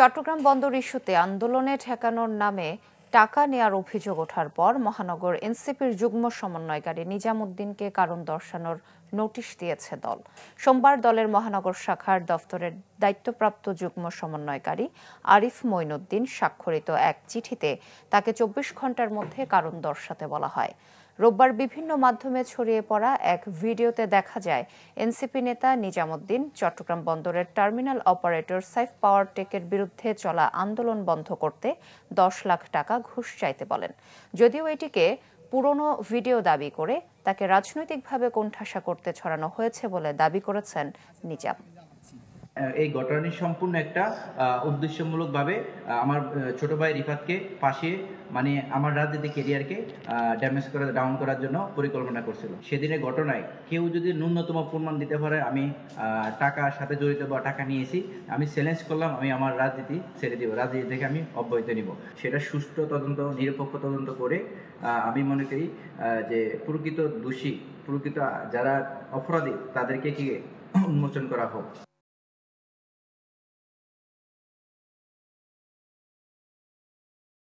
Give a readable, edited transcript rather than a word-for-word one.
চট্টগ্রাম বন্দর ইস্যুতে আন্দোলনে ঠেকানোর নামে টাকা নেয়ার অভিযোগ ওঠার পর মহানগর এনসিপির যুগ্ম সমন্বয়কারী নিজামুদ্দিনকে কারণ দর্শানোর নোটিশ দিয়েছে দল। সোমবার দলের মহানগর শাখার দফতরের দায়িত্বপ্রাপ্ত যুগ্ম সমন্বয়কারী আরিফ মঈনুদ্দিন স্বাক্ষরিত এক চিঠিতে তাকে ২৪ ঘণ্টার মধ্যে কারণ দর্শাতে বলা হয়। রোববার বিভিন্ন মাধ্যমে ছড়িয়ে পড়া এক ভিডিওতে দেখা যায় এনসিপি নেতা নিজামুদ্দিন চট্টগ্রাম বন্দরের টার্মিনাল অপারেটর সাইফ পাওয়ার টেকের বিরুদ্ধে চলা আন্দোলন বন্ধ করতে ১০ লাখ টাকা ঘুষ চাইতে বলেন। যদিও এটিকে পুরনো ভিডিও দাবি করে তাকে রাজনৈতিকভাবে কোণঠাসা করতে ছড়ানো হয়েছে বলে দাবি করেছেন নিজাম। এই ঘটনাটি সম্পূর্ণ একটা উদ্দেশ্যমূলকভাবে আমার ছোট ভাই রিফাতকে ফাঁসিয়ে আমার রাজনৈতিক ক্যারিয়ারকে ডাউন করার জন্য পরিকল্পনা করছিল। সেদিনের ঘটনায় কেউ যদি ন্যূনতম প্রমাণ দিতে পারে আমি টাকার সাথে জড়িত বা টাকা নিয়েছি, আমি চ্যালেঞ্জ করলাম, আমি আমার রাজনীতি ছেড়ে দিব, রাজনীতি থেকে আমি অব্যাহতি নিব। সেটা সুষ্ঠু তদন্ত, নিরপেক্ষ তদন্ত করে আমি মনে করি যে প্রকৃত দোষী, প্রকৃত যারা অপরাধী তাদেরকে কি উন্মোচন করা হোক।